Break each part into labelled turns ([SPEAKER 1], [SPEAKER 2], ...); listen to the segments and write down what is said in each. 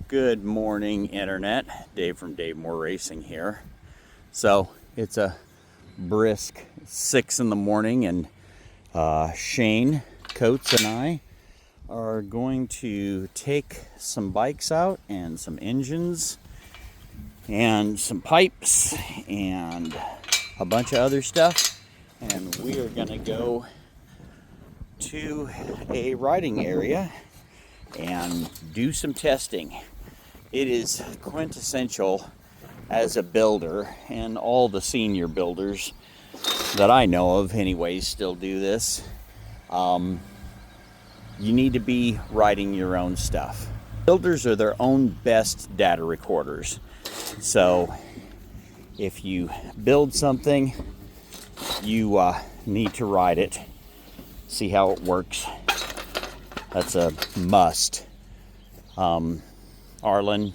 [SPEAKER 1] Good morning, Internet. Dave from Dave Moore Racing here. So it's a brisk 6 in the morning, and Shane Coates and I are going to take some bikes out and some engines and some pipes and a bunch of other stuff, and we are going to go to a riding area and do some testing. It is quintessential as a builder, and all the senior builders that I know of anyways still do this. You need to be writing your own stuff. Builders are their own best data recorders. So if you build something, you need to write it, see how it works. That's a must. Arlen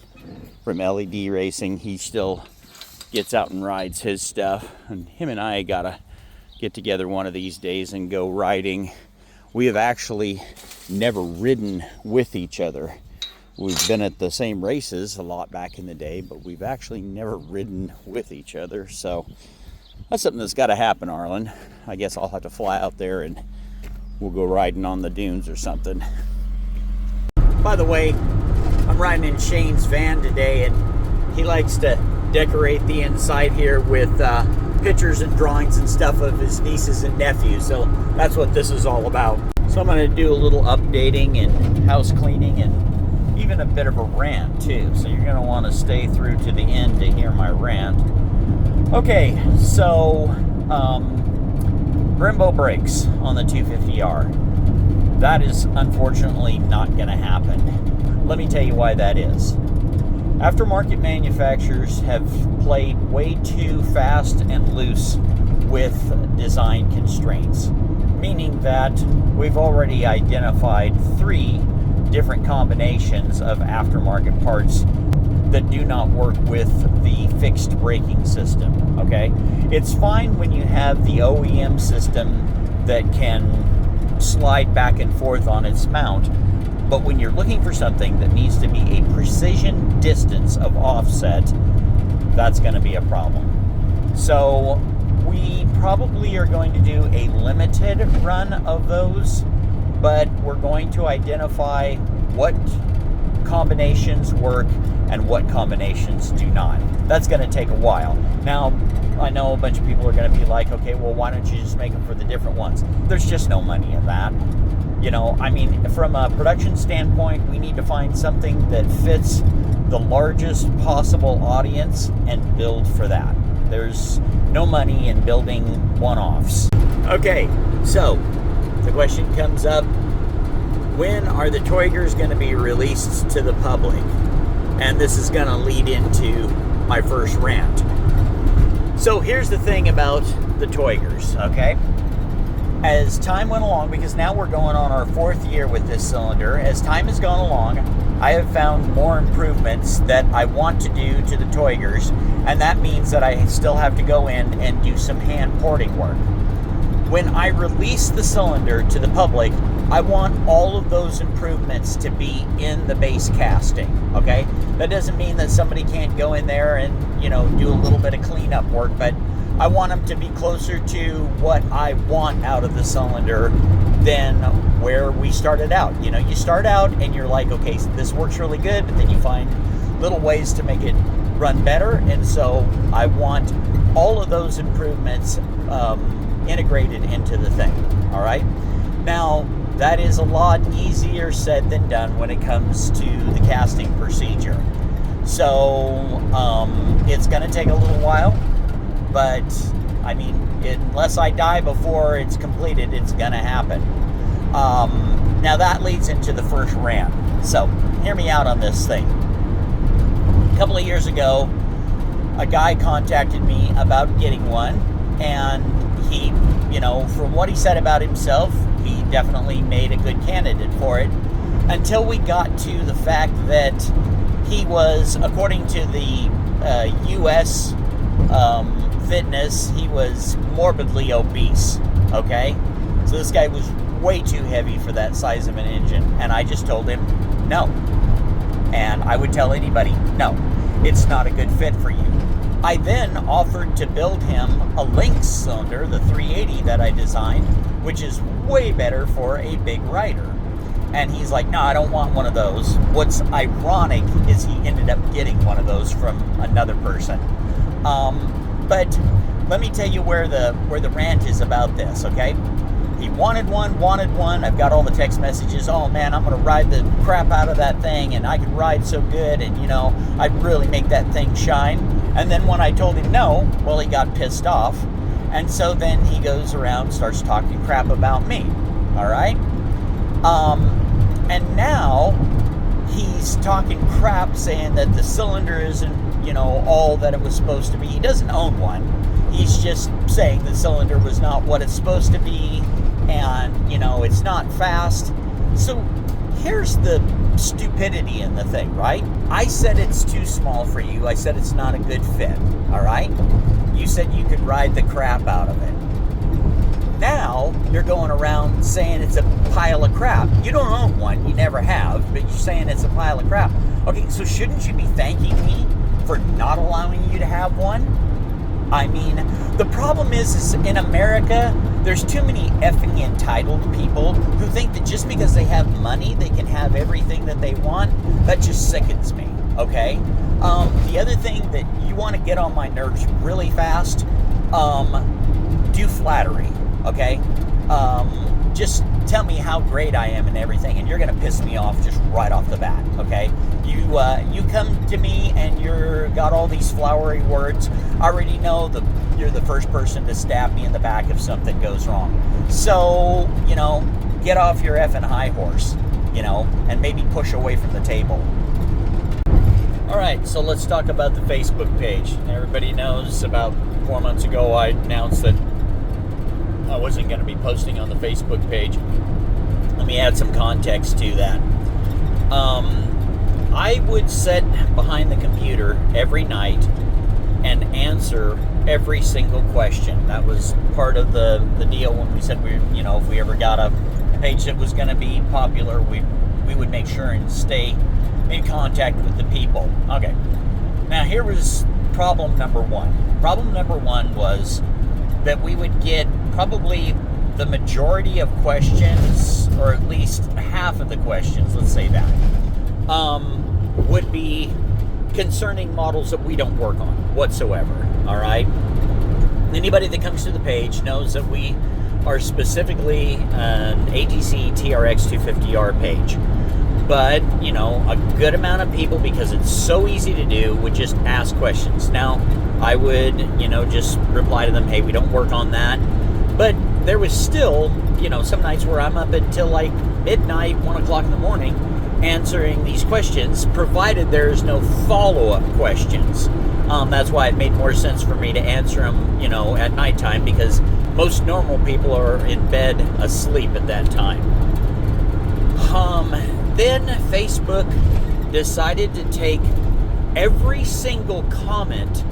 [SPEAKER 1] from LED Racing, he still gets out and rides his stuff, and him and I gotta get together one of these days and go riding. We have actually never ridden with each other. We've been at the same races a lot back in the day, but we've actually never ridden with each other. So that's something that's got to happen, Arlen. I guess I'll have to fly out there and we'll go riding on the dunes or something. By the way, I'm riding in Shane's van today, and he likes to decorate the inside here with pictures and drawings and stuff of his nieces and nephews. So that's what this is all about. So I'm going to do a little updating and house cleaning and even a bit of a rant too. So you're going to want to stay through to the end to hear my rant. Okay, so Brembo brakes on the 250R. That is unfortunately not going to happen. Let me tell you why that is. Aftermarket manufacturers have played way too fast and loose with design constraints, meaning that we've already identified 3 different combinations of aftermarket parts that do not work with the fixed braking system, okay? It's fine when you have the OEM system that can slide back and forth on its mount, but when you're looking for something that needs to be a precision distance of offset, that's going to be a problem. So we probably are going to do a limited run of those, but we're going to identify what combinations work and what combinations do not. That's going to take a while. Now, I know a bunch of people are going to be like, okay, well, why don't you just make them for the different ones? There's just no money in that. You know, I mean, from a production standpoint, we need to find something that fits the largest possible audience and build for that. There's no money in building one-offs. Okay, so the question comes up, when are the Toygers going to be released to the public? And this is going to lead into my first rant. So here's the thing about the Toygers, okay? As time went along, because now we're going on our 4th year with this cylinder, as time has gone along, I have found more improvements that I want to do to the Toygers, and that means that I still have to go in and do some hand porting work. When I release the cylinder to the public, I want all of those improvements to be in the base casting, okay? That doesn't mean that somebody can't go in there and, you know, do a little bit of cleanup work, but I want them to be closer to what I want out of the cylinder than where we started out. You know, you start out and you're like, okay, so this works really good, but then you find little ways to make it run better, and so I want all of those improvements integrated into the thing, all right? Now, that is a lot easier said than done when it comes to the casting procedure. So, it's going to take a little while, but, I mean, unless I die before it's completed, it's going to happen. Now, that leads into the first rant. So, hear me out on this thing. A couple of years ago, a guy contacted me about getting one, and he, you know, from what he said about himself, he definitely made a good candidate for it, until we got to the fact that he was, according to the U.S. Fitness, he was morbidly obese, okay? So this guy was way too heavy for that size of an engine, and I just told him, no. And I would tell anybody, no, it's not a good fit for you. I then offered to build him a Lynx cylinder, the 380 that I designed, which is way better for a big rider. And he's like, no, I don't want one of those. What's ironic is he ended up getting one of those from another person. But let me tell you where the rant is about this, okay? He wanted one. I've got all the text messages. Oh man, I'm gonna ride the crap out of that thing, and I could ride so good, and I'd really make that thing shine. And then when I told him no, well, he got pissed off. And so then he goes around, starts talking crap about me. All right? And now he's talking crap, saying that the cylinder isn't, all that it was supposed to be. He doesn't own one. He's just saying the cylinder was not what it's supposed to be, and, it's not fast. So here's the stupidity in the thing, right? I said it's too small for you. I said it's not a good fit, all right? You said you could ride the crap out of it. Now you're going around saying it's a pile of crap. You don't own one, you never have, but you're saying it's a pile of crap. Okay, so shouldn't you be thanking me for not allowing you to have one? I mean, the problem is in America, there's too many effing entitled people who think that just because they have money, they can have everything that they want. That just sickens me, okay? The other thing that you want to get on my nerves really fast, do flattery, okay? Just tell me how great I am and everything, and you're going to piss me off just right off the bat, okay? You come to me and you're got all these flowery words. I already know you're the first person to stab me in the back if something goes wrong. So, get off your effing high horse, and maybe push away from the table. All right, so let's talk about the Facebook page. Everybody knows about 4 months ago I announced that I wasn't going to be posting on the Facebook page. Let me add some context to that. I would sit behind the computer every night and answer every single question. That was part of the deal when we said if we ever got a page that was going to be popular, we would make sure and stay in contact with the people. Okay. Now here was problem number one. Problem number one was that we would get probably the majority of questions, or at least half of the questions, let's say that, would be concerning models that we don't work on whatsoever, all right? Anybody that comes to the page knows that we are specifically an ATC TRX 250R page. But, a good amount of people, because it's so easy to do, would just ask questions. Now, I would, just reply to them, hey, we don't work on that. But there was still, some nights where I'm up until like midnight, 1 o'clock in the morning, answering these questions, provided there's no follow-up questions. That's why it made more sense for me to answer them, at nighttime, because most normal people are in bed asleep at that time. Then Facebook decided to take every single comment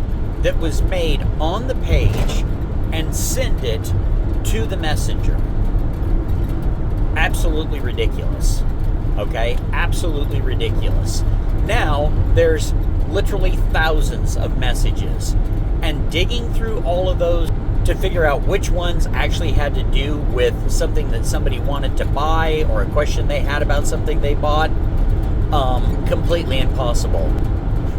[SPEAKER 1] that was made on the page and send it to the messenger. Absolutely ridiculous. Okay? Absolutely ridiculous. Now, there's literally thousands of messages, and digging through all of those to figure out which ones actually had to do with something that somebody wanted to buy or a question they had about something they bought, completely impossible.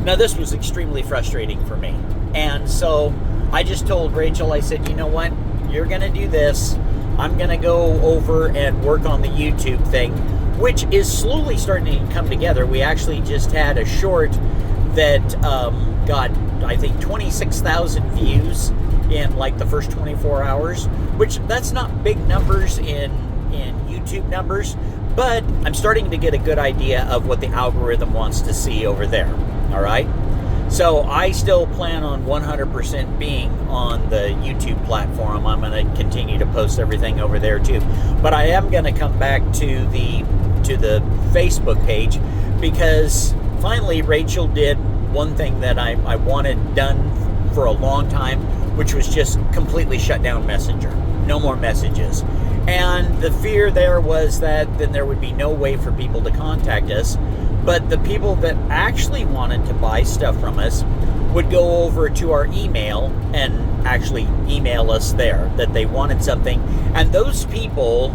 [SPEAKER 1] Now, this was extremely frustrating for me. And so I just told Rachel, I said, you know what? You're going to do this. I'm going to go over and work on the YouTube thing, which is slowly starting to come together. We actually just had a short that got, I think, 26,000 views in like the first 24 hours, which that's not big numbers in YouTube numbers, but I'm starting to get a good idea of what the algorithm wants to see over there. All right. So I still plan on 100% being on the YouTube platform. I'm going to continue to post everything over there too. But I am going to come back to the Facebook page, because finally Rachel did one thing that I wanted done for a long time, which was just completely shut down Messenger. No more messages. And the fear there was that then there would be no way for people to contact us. But the people that actually wanted to buy stuff from us would go over to our email and actually email us there that they wanted something. And those people,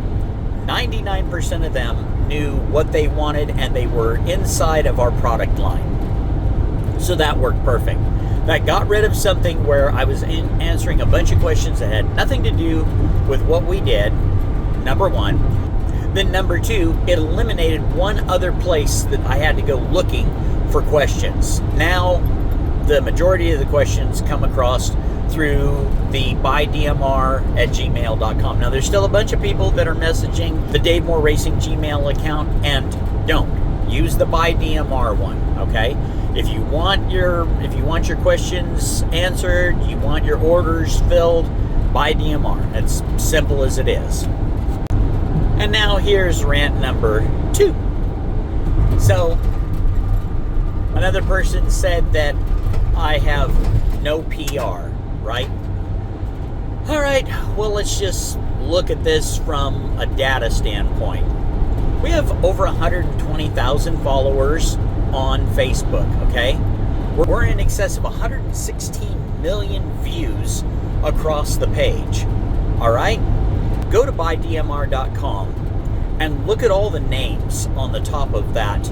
[SPEAKER 1] 99% of them knew what they wanted, and they were inside of our product line. So that worked perfect. That got rid of something where I was answering a bunch of questions that had nothing to do with what we did, number one. Then number two, it eliminated one other place that I had to go looking for questions. Now, the majority of the questions come across through the buydmr@gmail.com. Now, there's still a bunch of people that are messaging the Dave Moore Racing Gmail account, and don't use the buydmr one, okay? If you want your questions answered, you want your orders filled, buydmr. It's simple as it is. And now here's rant number 2. So, another person said that I have no PR, right? All right, well, let's just look at this from a data standpoint. We have over 120,000 followers on Facebook, okay? We're in excess of 116 million views across the page, all right? Go to buydmr.com and look at all the names on the top of that.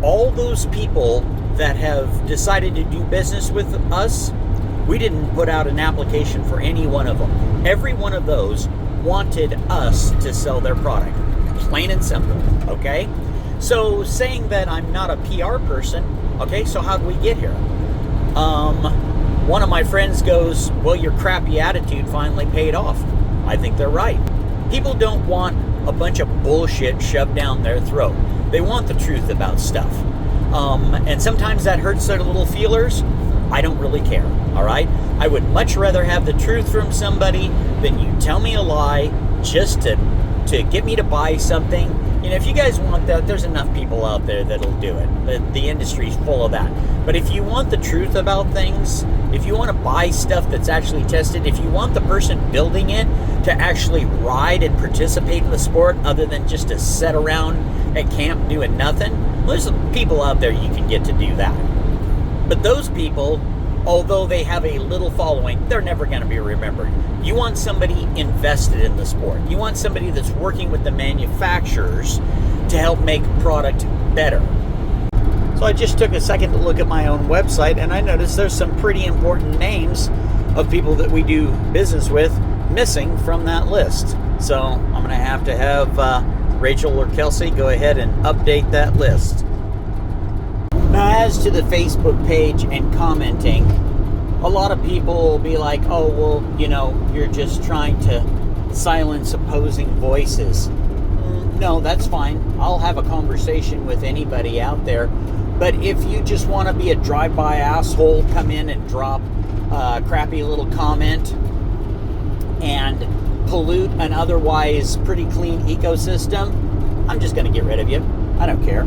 [SPEAKER 1] All those people that have decided to do business with us, we didn't put out an application for any one of them. Every one of those wanted us to sell their product. Plain and simple, okay? So saying that I'm not a PR person, okay, so how did we get here? One of my friends goes, well, your crappy attitude finally paid off. I think they're right. People don't want a bunch of bullshit shoved down their throat. They want the truth about stuff. And sometimes that hurts their little feelers. I don't really care, all right? I would much rather have the truth from somebody than you tell me a lie just to get me to buy something. You know, if you guys want that, there's enough people out there that'll do it. The industry's full of that. But if you want the truth about things, if you want to buy stuff that's actually tested, if you want the person building it to actually ride and participate in the sport other than just to sit around at camp doing nothing, well, there's people out there you can get to do that. But those people, although they have a little following, they're never going to be remembered. You want somebody invested in the sport. You want somebody that's working with the manufacturers to help make product better. So I just took a second to look at my own website, and I noticed there's some pretty important names of people that we do business with missing from that list. So I'm going to have Rachel or Kelsey go ahead and update that list. Now, as to the Facebook page and commenting, a lot of people will be like, oh, well, you know, you're just trying to silence opposing voices. No, that's fine. I'll have a conversation with anybody out there. But if you just want to be a drive-by asshole, come in and drop a crappy little comment and pollute an otherwise pretty clean ecosystem, I'm just going to get rid of you. I don't care.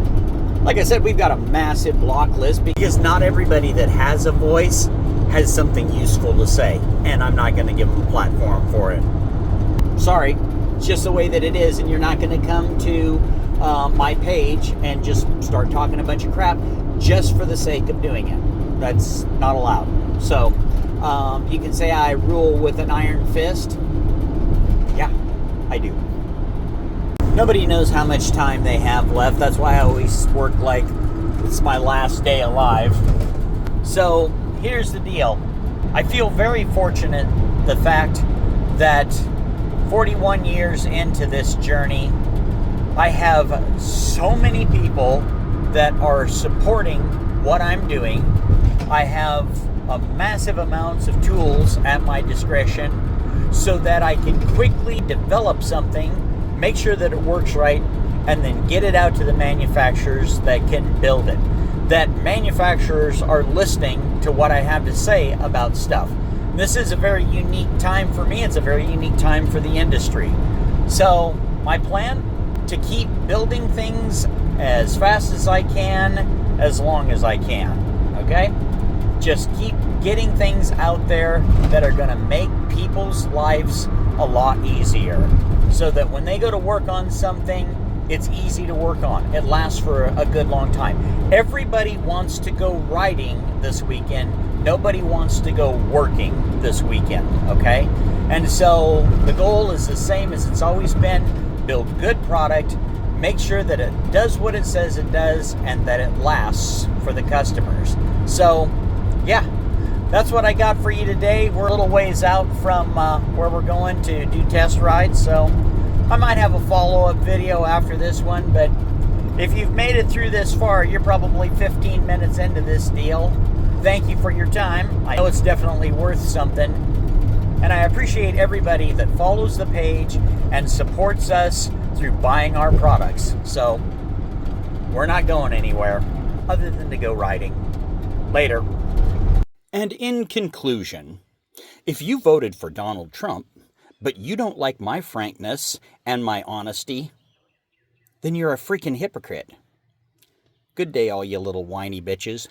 [SPEAKER 1] Like I said, we've got a massive block list because not everybody that has a voice has something useful to say, and I'm not going to give them a platform for it. Sorry, it's just the way that it is, and you're not going to come to my page and just start talking a bunch of crap just for the sake of doing it. That's not allowed. So you can say I rule with an iron fist. Yeah, I do. Nobody knows how much time they have left. That's why I always work like it's my last day alive. So here's the deal. I feel very fortunate the fact that 41 years into this journey, I have so many people that are supporting what I'm doing. I have a massive amounts of tools at my discretion so that I can quickly develop something, make sure that it works right, and then get it out to the manufacturers that can build it. That manufacturers are listening to what I have to say about stuff. This is a very unique time for me. It's a very unique time for the industry. So my plan, to keep building things as fast as I can, as long as I can, okay? Just keep getting things out there that are going to make people's lives a lot easier, so that when they go to work on something, It's easy to work on. It lasts for a good long time. Everybody wants to go riding this weekend. Nobody wants to go working this weekend, okay? And so the goal is the same as it's always been. Build good product, make sure that it does what it says it does, and that it lasts for the customers. So, yeah, that's what I got for you today. We're a little ways out from where we're going to do test rides, so I might have a follow-up video after this one, but if you've made it through this far, you're probably 15 minutes into this deal. Thank you for your time. I know it's definitely worth something, and I appreciate everybody that follows the page and supports us through buying our products. So, we're not going anywhere other than to go riding. Later. And in conclusion, if you voted for Donald Trump, but you don't like my frankness and my honesty, then you're a freaking hypocrite. Good day, all you little whiny bitches.